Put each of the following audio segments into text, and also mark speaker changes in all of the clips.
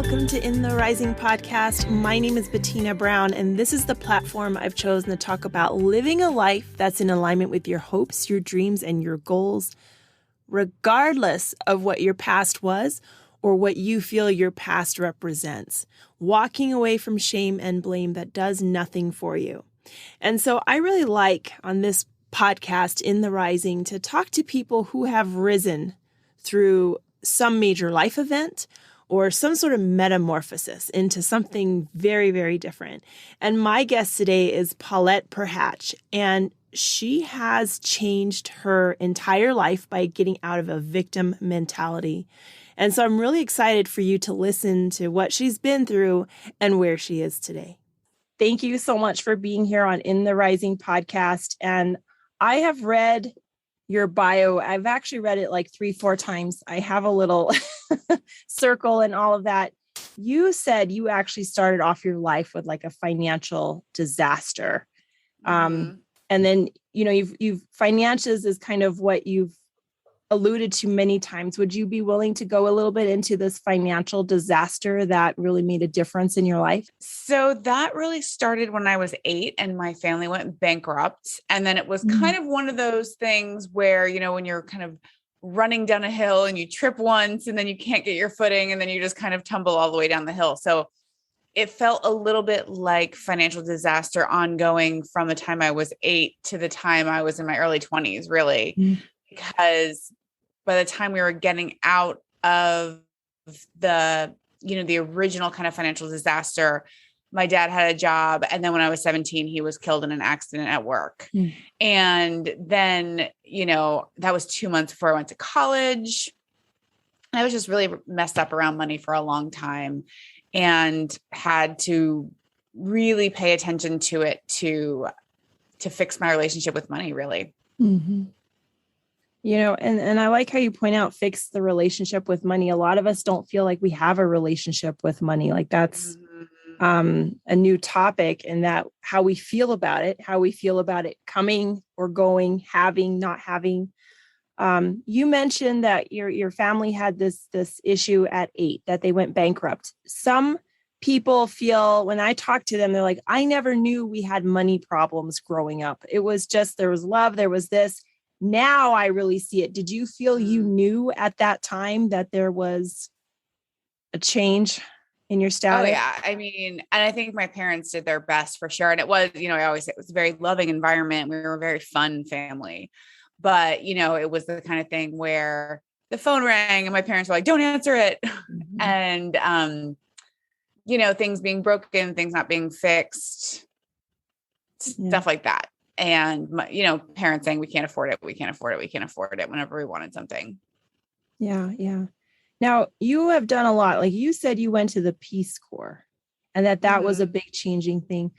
Speaker 1: Welcome to In the Rising podcast. My name is Bettina Brown, and this is the platform I've chosen to talk about living a life that's in alignment with your hopes, your dreams, and your goals, regardless of what your past was or what you feel your past represents. Walking away from shame and blame that does nothing for you. And so I really like on this podcast, In the Rising, to talk to people who have risen through some major life event or some sort of metamorphosis into something very, very different. And my guest today is Paulette Perhach, and she has changed her entire life by getting out of a victim mentality. And so I'm really excited for you to listen to what she's been through and where she is today. Thank you so much for being here on In the Rising podcast. And I have read your bio. I've actually read it like 3-4 times. I have a little circle and all of that. You said you actually started off your life with like a financial disaster. And then, you know, you've finances is kind of what you've alluded to many times. Would you be willing to go a little bit into this financial disaster that really made a difference in your life?
Speaker 2: So that really started when I was 8 and my family went bankrupt. And then it was kind of one of those things where, you know, when you're kind of running down a hill and you trip once and then you can't get your footing and then you just kind of tumble all the way down the hill. So it felt a little bit like financial disaster ongoing from the time I was 8 to the time I was in my early 20s, really, because by the time we were getting out of the, you know, the original kind of financial disaster, my dad had a job. And then when I was 17, he was killed in an accident at work. And then, you know, that was 2 months before I went to college. I was just really messed up around money for a long time and had to really pay attention to it to fix my relationship with money, really.
Speaker 1: Mm-hmm. You know, and I like how you point out, fix the relationship with money. A lot of us don't feel like we have a relationship with money. Like that's a new topic, and that how we feel about it coming or going, having, not having. You mentioned that your family had this issue at 8, that they went bankrupt. Some people feel, when I talk to them, they're like, I never knew we had money problems growing up. It was just, there was love, there was this. Now I really see it. Did you feel you knew at that time that there was a change in your status?
Speaker 2: Oh yeah. I mean, and I think my parents did their best for sure. And it was, you know, I always say it was a very loving environment. We were a very fun family, but you know, it was the kind of thing where the phone rang and my parents were like, don't answer it. And, you know, things being broken, things not being fixed, stuff like that. And, you know, parents saying, we can't afford it whenever we wanted something.
Speaker 1: Yeah. Yeah. Now you have done a lot. Like you said, you went to the Peace Corps and that was a big changing thing.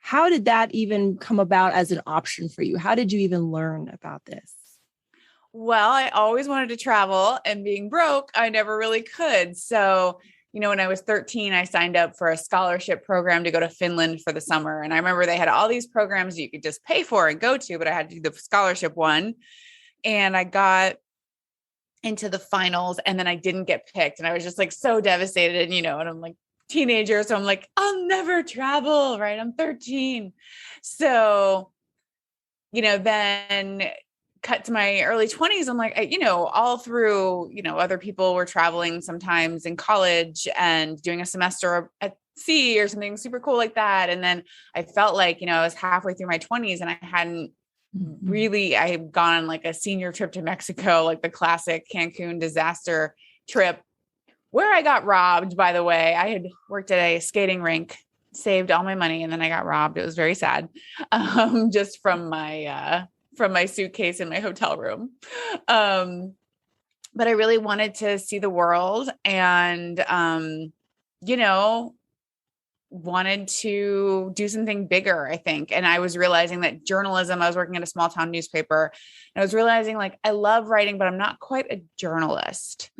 Speaker 1: How did that even come about as an option for you? How did you even learn about this?
Speaker 2: Well, I always wanted to travel, and being broke, I never really could. So, you know, when I was 13, I signed up for a scholarship program to go to Finland for the summer. And I remember they had all these programs you could just pay for and go to, but I had to do the scholarship one. And I got into the finals and then I didn't get picked. And I was just like so devastated, and, you know, and I'm like teenager. So I'm like, I'll never travel, right? I'm 13. So, you know, then cut to my early 20s. I'm like, you know, all through, you know, other people were traveling sometimes in college and doing a semester at sea or something super cool like that. And then I felt like, you know, I was halfway through my 20s and I hadn't really, I had gone on like a senior trip to Mexico, like the classic Cancun disaster trip, where I got robbed, by the way. I had worked at a skating rink, saved all my money, and then I got robbed. It was very sad. Just from my suitcase in my hotel room. But I really wanted to see the world and, you know, wanted to do something bigger, I think. And I was realizing that journalism, I was working at a small town newspaper, and I was realizing like, I love writing, but I'm not quite a journalist.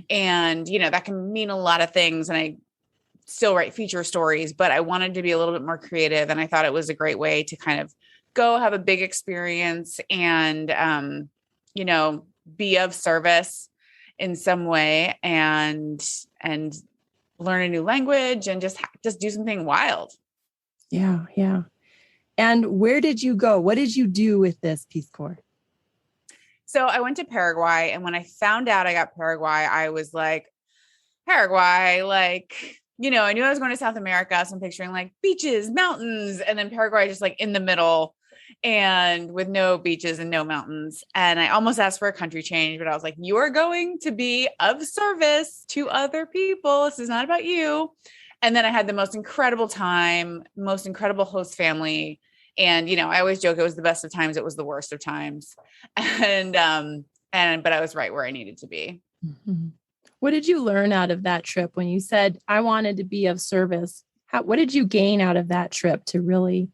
Speaker 2: And, you know, that can mean a lot of things. And I still write feature stories, but I wanted to be a little bit more creative. And I thought it was a great way to kind of go have a big experience and, you know, be of service in some way and learn a new language and just do something wild.
Speaker 1: Yeah. Yeah. And where did you go? What did you do with this Peace Corps?
Speaker 2: So I went to Paraguay, and when I found out I got Paraguay, I was like, Paraguay, like, I knew I was going to South America. So I'm picturing like beaches, mountains, and then Paraguay just like in the middle and with no beaches and no mountains. And I almost asked for a country change, but I was like, you are going to be of service to other people. This is not about you. And then I had the most incredible time, most incredible host family. And, I always joke it was the best of times. It was the worst of times. But I was right where I needed to be.
Speaker 1: Mm-hmm. What did you learn out of that trip when you said, I wanted to be of service? What did you gain out of that trip to really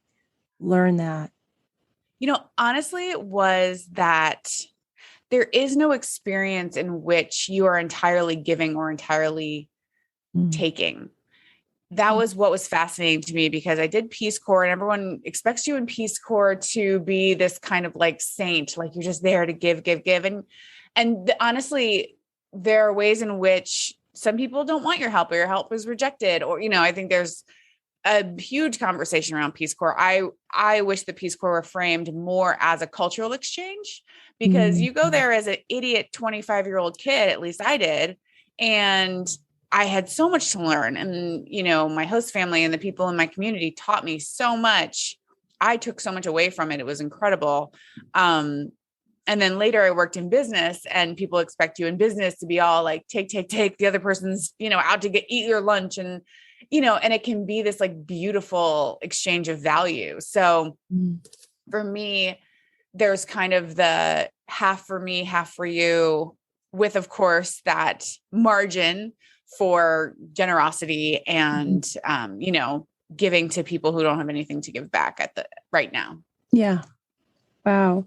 Speaker 1: learn that?
Speaker 2: Honestly, it was that there is no experience in which you are entirely giving or entirely taking. That was what was fascinating to me, because I did Peace Corps, and everyone expects you in Peace Corps to be this kind of like saint, like you're just there to give, give, give. And honestly, there are ways in which some people don't want your help, or your help is rejected. Or, I think there's a huge conversation around Peace Corps. I wish the Peace Corps were framed more as a cultural exchange, because you go there as an idiot 25-year-old kid, at least I did. And I had so much to learn. And, my host family and the people in my community taught me so much. I took so much away from it. It was incredible. And then later I worked in business, and people expect you in business to be all like, take. The other person's, out to eat your lunch. And, and it can be this like beautiful exchange of value. So for me, there's kind of the half for me, half for you, with, of course, that margin for generosity and, giving to people who don't have anything to give back right now.
Speaker 1: Yeah. Wow.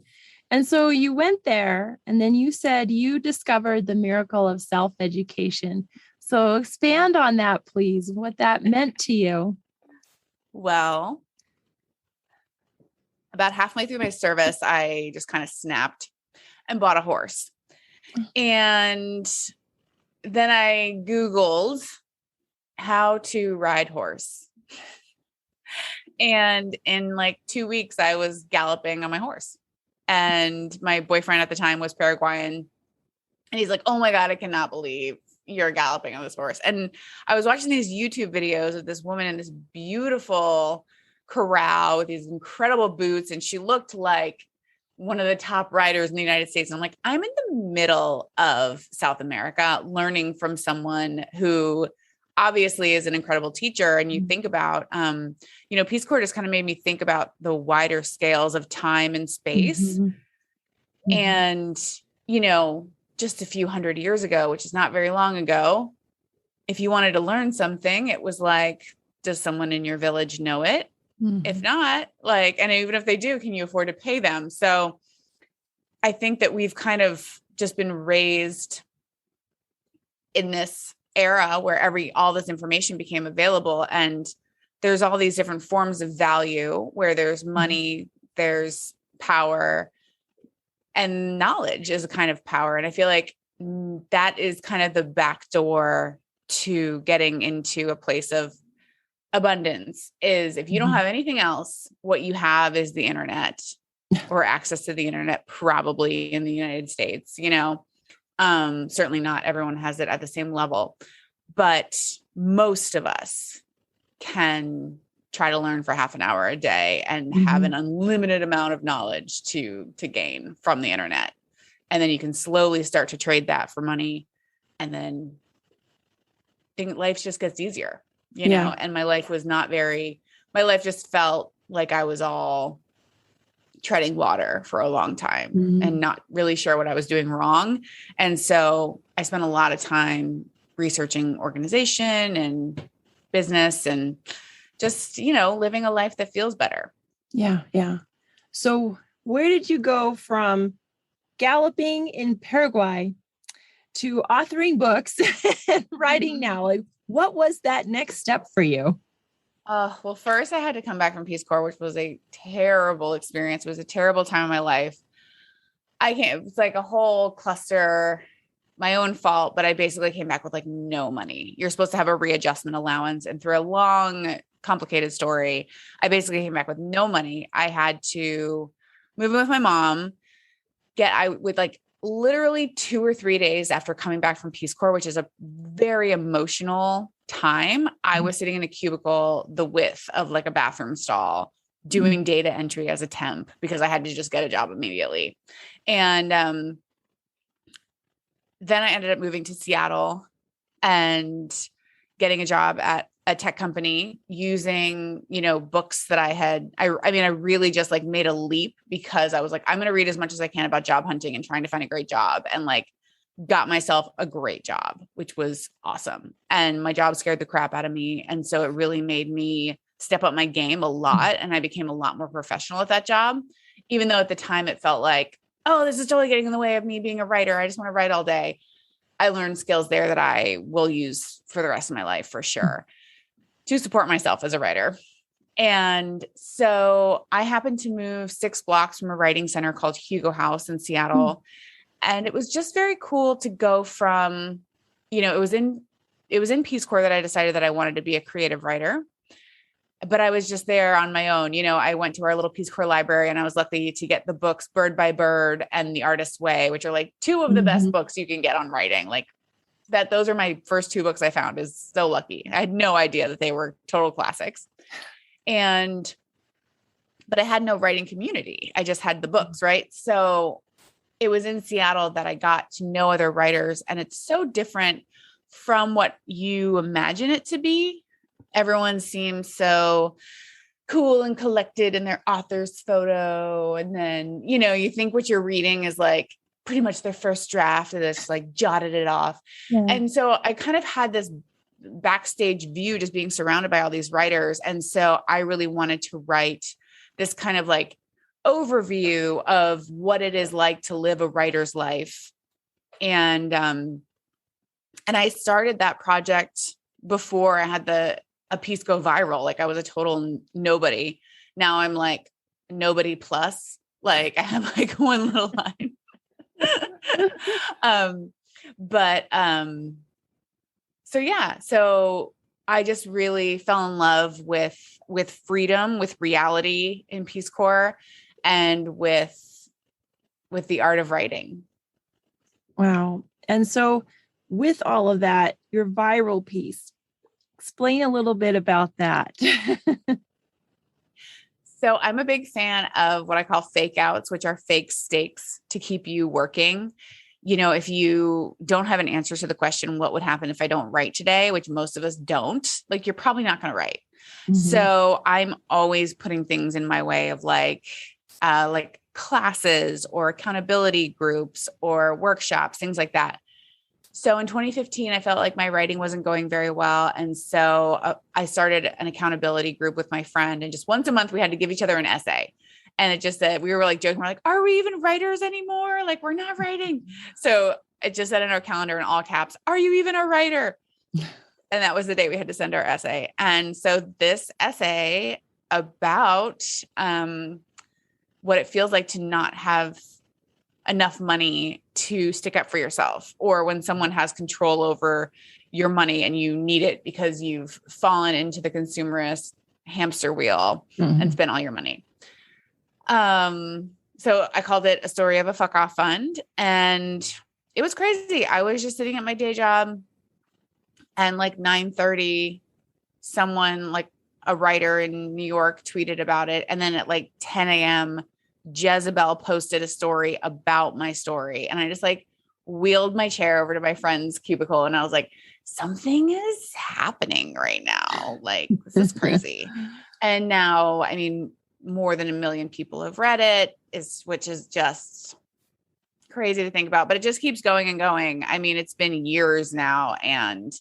Speaker 1: And so you went there, and then you said you discovered the miracle of self-education. So expand on that, please, what that meant to you.
Speaker 2: Well, about halfway through my service, I just kind of snapped and bought a horse. And then I Googled how to ride horse. And in like 2 weeks, I was galloping on my horse. And my boyfriend at the time was Paraguayan. And he's like, oh my God, I cannot believe you're galloping on this horse. And I was watching these YouTube videos of this woman in this beautiful corral with these incredible boots. And she looked like one of the top riders in the United States. And I'm like, I'm in the middle of South America learning from someone who obviously is an incredible teacher. And you think about, Peace Corps just kind of made me think about the wider scales of time and space. And, just a few hundred years ago, which is not very long ago, if you wanted to learn something, it was like, does someone in your village know it? If not, and even if they do, can you afford to pay them? So I think that we've kind of just been raised in this era where all this information became available, and there's all these different forms of value where there's money, there's power, and knowledge is a kind of power. And I feel like that is kind of the back door to getting into a place of abundance. Is if you don't have anything else, what you have is the internet, or access to the internet, probably in the United States. Certainly not everyone has it at the same level, but most of us can try to learn for half an hour a day and have an unlimited amount of knowledge to gain from the internet. And then you can slowly start to trade that for money. And then life just gets easier, know, and my life just felt like I was all treading water for a long time and not really sure what I was doing wrong. And so I spent a lot of time researching organization and business and just, living a life that feels better. Yeah. Yeah.
Speaker 1: So where did you go from galloping in Paraguay to authoring books and writing now? Like, what was that next step for you?
Speaker 2: Well, first I had to come back from Peace Corps, which was a terrible experience. It was a terrible time in my life. It's like a whole cluster my own fault, but I basically came back with like no money. You're supposed to have a readjustment allowance. And through a long, complicated story, I basically came back with no money. I had to move in with my mom, with like literally 2 or 3 days after coming back from Peace Corps, which is a very emotional time. I was sitting in a cubicle the width of like a bathroom stall doing data entry as a temp because I had to just get a job immediately. And then I ended up moving to Seattle and getting a job at a tech company using, books that I really just like made a leap because I was like, I'm going to read as much as I can about job hunting and trying to find a great job, and like got myself a great job, which was awesome. And my job scared the crap out of me. And so it really made me step up my game a lot. And I became a lot more professional at that job, even though at the time it felt like, oh, this is totally getting in the way of me being a writer. I just want to write all day. I learned skills there that I will use for the rest of my life for sure to support myself as a writer. And so I happened to move 6 blocks from a writing center called Hugo House in Seattle. And it was just very cool to go from, it was in Peace Corps that I decided that I wanted to be a creative writer. But I was just there on my own. I went to our little Peace Corps library and I was lucky to get the books Bird by Bird and The Artist's Way, which are like 2 of the best books you can get on writing. Like that, those are my first 2 books I found. Is so lucky. I had no idea that they were total classics. But I had no writing community. I just had the books, right? So it was in Seattle that I got to know other writers, and it's so different from what you imagine it to be. Everyone seems so cool and collected in their author's photo. And then, you think what you're reading is like pretty much their first draft, and it's like jotted it off. Yeah. And so I kind of had this backstage view just being surrounded by all these writers. And so I really wanted to write this kind of like overview of what it is like to live a writer's life. And I started that project before I had a piece go viral. Like I was a total nobody. Now I'm like nobody plus. Like I have like one little line. So I just really fell in love with freedom, with reality in Peace Corps, and with the art of writing.
Speaker 1: Wow. And so with all of that, your viral piece, explain a little bit about that.
Speaker 2: So I'm a big fan of what I call fake outs, which are fake stakes to keep you working. If you don't have an answer to the question, what would happen if I don't write today, which most of us don't, like, you're probably not going to write. Mm-hmm. So I'm always putting things in my way of like classes or accountability groups or workshops, things like that. So in 2015, I felt like my writing wasn't going very well. And so I started an accountability group with my friend, and just once a month we had to give each other an essay. And it just said, we were like joking, we're like, are we even writers anymore? Like, we're not writing. So it just said in our calendar in all caps, are you even a writer? And that was the day we had to send our essay. And so this essay about what it feels like to not have enough money to stick up for yourself, or when someone has control over your money and you need it because you've fallen into the consumerist hamster wheel and spent all your money. So I called it A Story of a Fuck Off Fund, and it was crazy. I was just sitting at my day job, and like 9:30, someone, like a writer in New York, tweeted about it. And then at like 10 a.m., Jezebel posted a story about my story. And I just like wheeled my chair over to my friend's cubicle, and I was like, something is happening right now. Like, this is crazy. And now, I mean, more than 1 million people have read it, which is just crazy to think about, but it just keeps going and going. I mean, it's been years now, and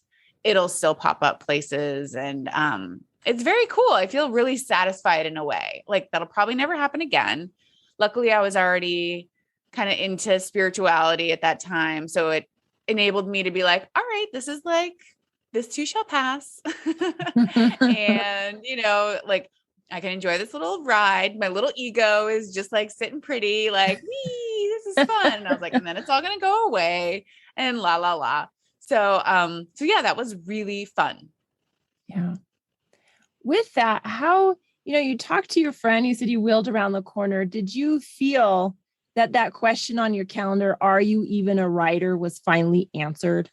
Speaker 2: it'll still pop up places. And it's very cool. I feel really satisfied in a way. Like, that'll probably never happen again. Luckily, I was already kind of into spirituality at that time. So it enabled me to be like, all right, this is like, this too shall pass. And, like, I can enjoy this little ride. My little ego is just like sitting pretty, like, wee, this is fun. And I was like, and then it's all going to go away. and la, la, la. So yeah, that was really fun.
Speaker 1: Yeah. With that, how, you talked to your friend, you said you wheeled around the corner. Did you feel that question on your calendar, are you even a writer, was finally answered?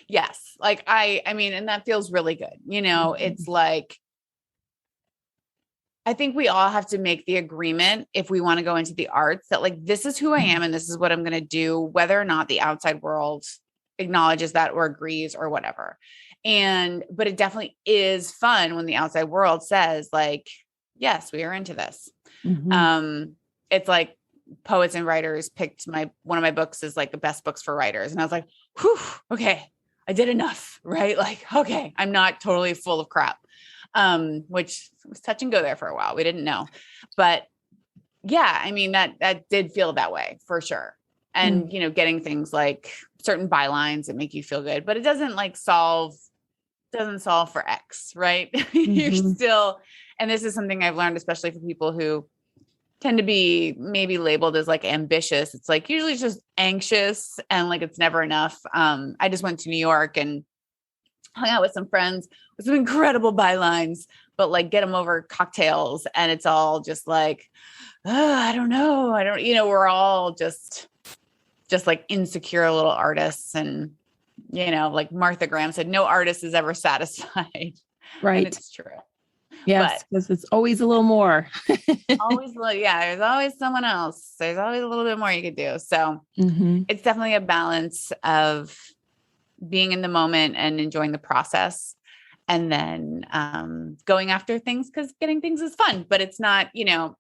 Speaker 2: Yes. Like I mean, and that feels really good. It's like, I think we all have to make the agreement if we want to go into the arts that like, this is who I am and this is what I'm going to do, whether or not the outside world acknowledges that or agrees or whatever. But it definitely is fun when the outside world says like, yes, we are into this.
Speaker 1: Mm-hmm.
Speaker 2: It's like poets and writers picked one of my books is like the best books for writers. And I was like, whew, okay, I did enough, right? Like, okay, I'm not totally full of crap. Which was touch and go there for a while. We didn't know, but yeah, I mean, that did feel that way for sure. And, getting things like certain bylines that make you feel good, but it doesn't like doesn't solve for X, right? You're still, and this is something I've learned, especially for people who tend to be maybe labeled as like ambitious. It's like usually it's just anxious and like, it's never enough. I just went to New York and hung out with some friends with some incredible bylines, but like get them over cocktails. And it's all just like, oh, I don't know. We're all just like insecure little artists. And, like Martha Graham said, no artist is ever satisfied.
Speaker 1: Right.
Speaker 2: And it's true.
Speaker 1: Yes, because it's always a little more.
Speaker 2: Always, yeah, there's always someone else. There's always a little bit more you could do. So it's definitely a balance of being in the moment and enjoying the process. And then going after things because getting things is fun, but it's not,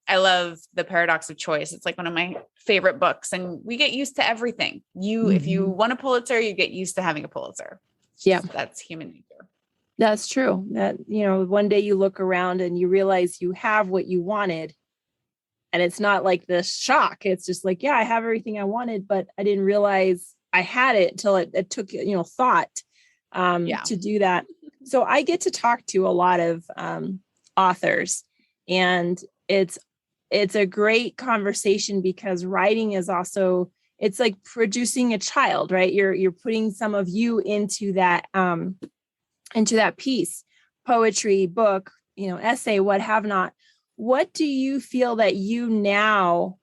Speaker 2: I love The Paradox of Choice. It's like one of my favorite books and we get used to everything. If you want a Pulitzer, you get used to having a Pulitzer. That's human nature.
Speaker 1: That's true. That, one day you look around and you realize you have what you wanted. And it's not like this shock. It's just like, yeah, I have everything I wanted, but I didn't realize I had it until it took, thought to do that. So I get to talk to a lot of authors, and it's a great conversation because writing is also, it's like producing a child, right? You're putting some of you into that piece, poetry, book, essay, what have not. What do you feel that you now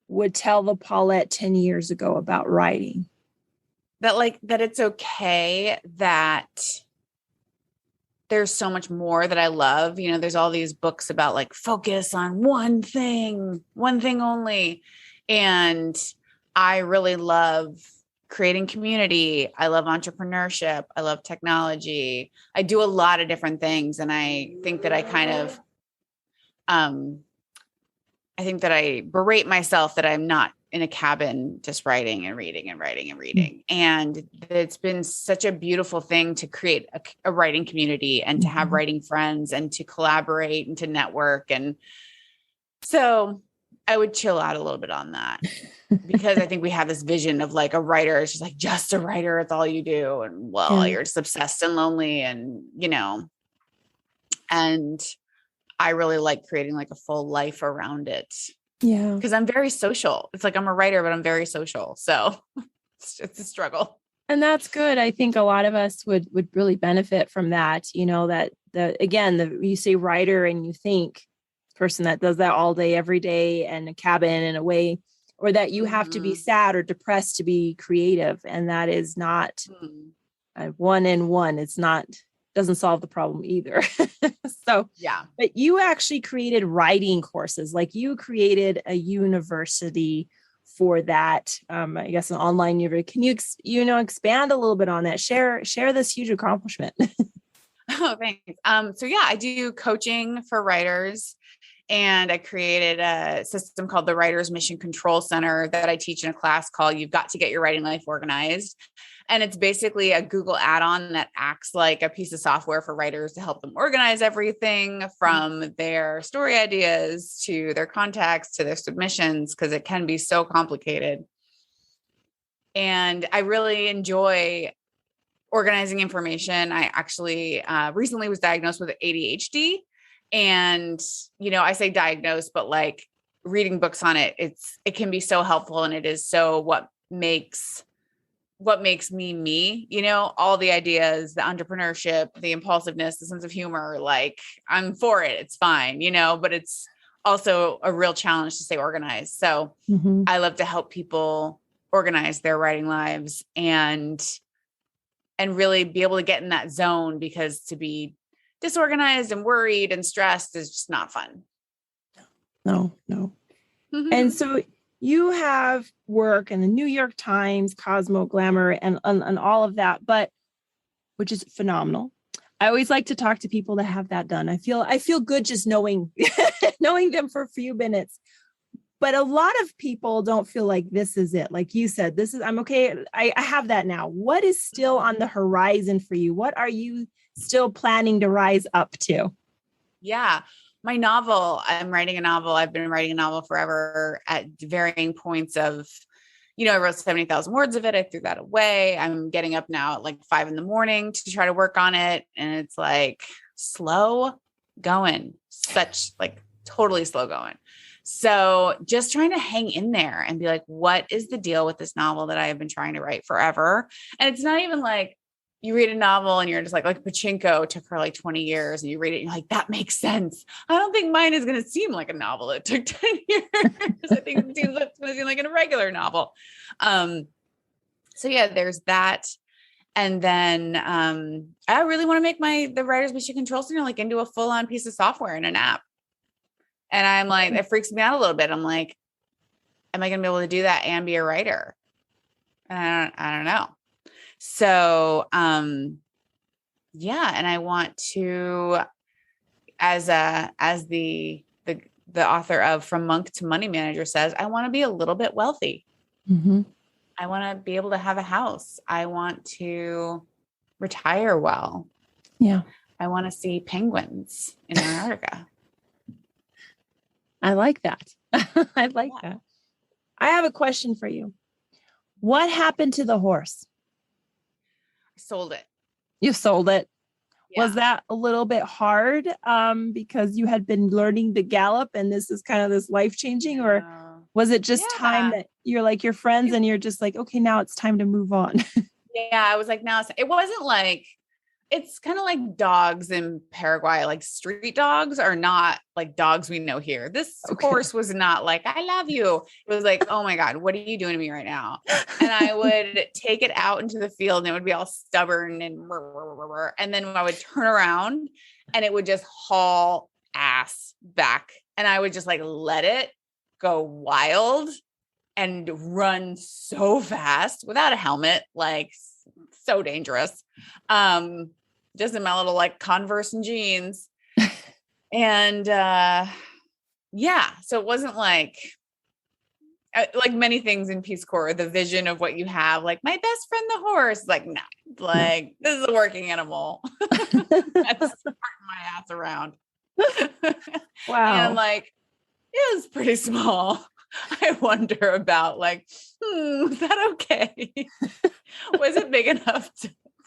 Speaker 1: would tell the Paulette 10 years ago about writing?
Speaker 2: That it's okay that there's so much more that I love. There's all these books about like focus on one thing only. And I really love creating community. I love entrepreneurship. I love technology. I do a lot of different things. And I think that I kind of, I think that I berate myself that I'm not in a cabin just writing and reading and writing and reading. And it's been such a beautiful thing to create a writing community and to have writing friends and to collaborate and to network. And so I would chill out a little bit on that because I think we have this vision of like a writer. It's just like, just a writer. It's all you do. And you're just obsessed and lonely and, and I really like creating like a full life around it.
Speaker 1: Yeah.
Speaker 2: Because I'm very social. It's like I'm a writer, but I'm very social. So it's a struggle.
Speaker 1: And that's good. I think a lot of us would really benefit from that. You say writer and you think person that does that all day, every day, and a cabin in a way, or that you have to be sad or depressed to be creative. And that is not one and one. It's not, doesn't solve the problem either. So,
Speaker 2: yeah.
Speaker 1: But you actually created writing courses, like you created a university for that. I guess an online university. Can you, expand a little bit on that? Share this huge accomplishment.
Speaker 2: Oh, thanks. So yeah, I do coaching for writers. And I created a system called the Writer's Mission Control Center that I teach in a class called You've Got to Get Your Writing Life Organized. And it's basically a Google add-on that acts like a piece of software for writers to help them organize everything from their story ideas to their contacts to their submissions, because it can be so complicated. And I really enjoy organizing information. I actually recently was diagnosed with ADHD. And, I say diagnosed, but like reading books on it, it can be so helpful. And it is so what makes what makes me me, all the ideas, the entrepreneurship, the impulsiveness, the sense of humor, like I'm for it. It's fine, but it's also a real challenge to stay organized. So I love to help people organize their writing lives and really be able to get in that zone, because to be disorganized and worried and stressed is just not fun.
Speaker 1: No. And so you have work in the New York Times, Cosmo, Glamour, and all of that, but which is phenomenal. I always like to talk to people that have that done. I feel good just knowing them for a few minutes. But a lot of people don't feel like this is it. Like you said, I'm okay. I have that now. What is still on the horizon for you? What are you still planning to rise up to?
Speaker 2: Yeah. My novel, I'm writing a novel. I've been writing a novel forever at varying points of, I wrote 70,000 words of it. I threw that away. I'm getting up now at like 5 a.m. to try to work on it. And it's like slow going, totally slow going. So just trying to hang in there and be like, what is the deal with this novel that I have been trying to write forever? And it's not even like you read a novel and you're just like Pachinko took her like 20 years and you read it and you're like, that makes sense. I don't think mine is going to seem like a novel. It took 10 years. I think it's going to seem like a regular novel. So yeah, there's that. And then I really want to make the Writer's Mission Control Center like into a full-on piece of software in an app. And I'm like, it freaks me out a little bit. I'm like, am I going to be able to do that and be a writer? And I don't know. So, yeah. And I want to, as the author of From Monk to Money Manager says, I want to be a little bit wealthy. I want to be able to have a house. I want to retire well.
Speaker 1: Yeah.
Speaker 2: I want to see penguins in Antarctica.
Speaker 1: I like that. I like that. I have a question for you. What happened to the horse?
Speaker 2: I sold it.
Speaker 1: You sold it.
Speaker 2: Yeah.
Speaker 1: Was that a little bit hard because you had been learning the gallop and this is kind of this life-changing, or was it just time that you're like your friends and you're just like, okay, now it's time to move on?
Speaker 2: Yeah. I was like, it wasn't like, it's kind of like dogs in Paraguay, like street dogs are not like dogs we know here. This horse was not like, I love you. It was like, oh my God, what are you doing to me right now? And I would take it out into the field and it would be all stubborn and then I would turn around and it would just haul ass back. And I would just like, let it go wild and run so fast without a helmet, like so dangerous. Just in my little like Converse and jeans. And, yeah, so it wasn't like many things in Peace Corps, the vision of what you have, like my best friend, the horse, like, no, like this is a working animal. That's my ass around.
Speaker 1: Wow.
Speaker 2: And like, it was pretty small. I wonder about like, is that okay? Was it big enough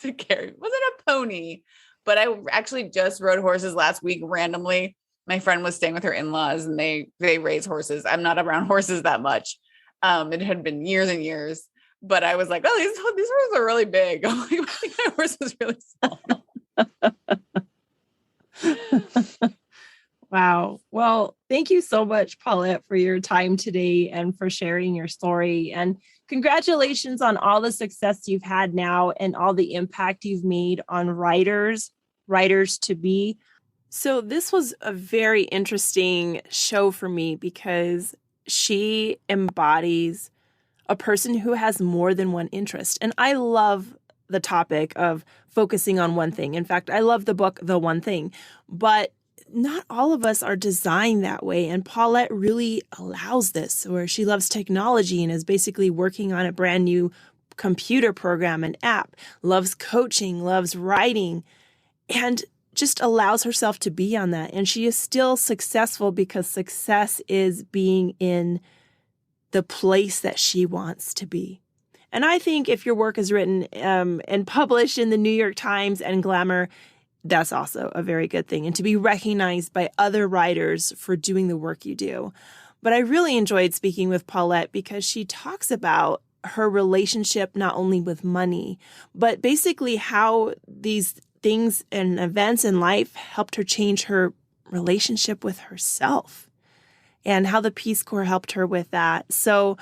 Speaker 2: to carry? Was it a pony? But I actually just rode horses last week randomly. My friend was staying with her in-laws and they raise horses. I'm not around horses that much. It had been years and years, but I was like, oh, these horses are really big. I'm like, I think my horse is really small.
Speaker 1: Wow. Well, thank you so much, Paulette, for your time today and for sharing your story. And congratulations on all the success you've had now and all the impact you've made on writers to be. So this was a very interesting show for me because she embodies a person who has more than one interest. And I love the topic of focusing on one thing. In fact, I love the book, The One Thing, but not all of us are designed that way. And Paulette really allows this, where she loves technology and is basically working on a brand new computer program and app, loves coaching, loves writing, and just allows herself to be on that. And she is still successful because success is being in the place that she wants to be. And I think if your work is written and published in the New York Times and Glamour, that's also a very good thing. And to be recognized by other writers for doing the work you do. But I really enjoyed speaking with Paulette because she talks about her relationship, not only with money, but basically how these things and events in life helped her change her relationship with herself, and how the Peace Corps helped her with that. So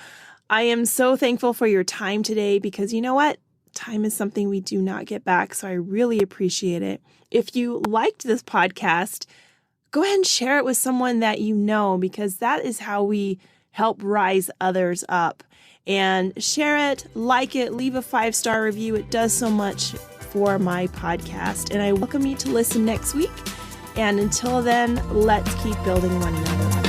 Speaker 1: I am so thankful for your time today, because you know what? Time is something we do not get back. So I really appreciate it. If you liked this podcast, go ahead and share it with someone that you know, because that is how we help rise others up. And share it, like it, leave a 5-star review. It does so much for my podcast. And I welcome you to listen next week. And until then, let's keep building one another up.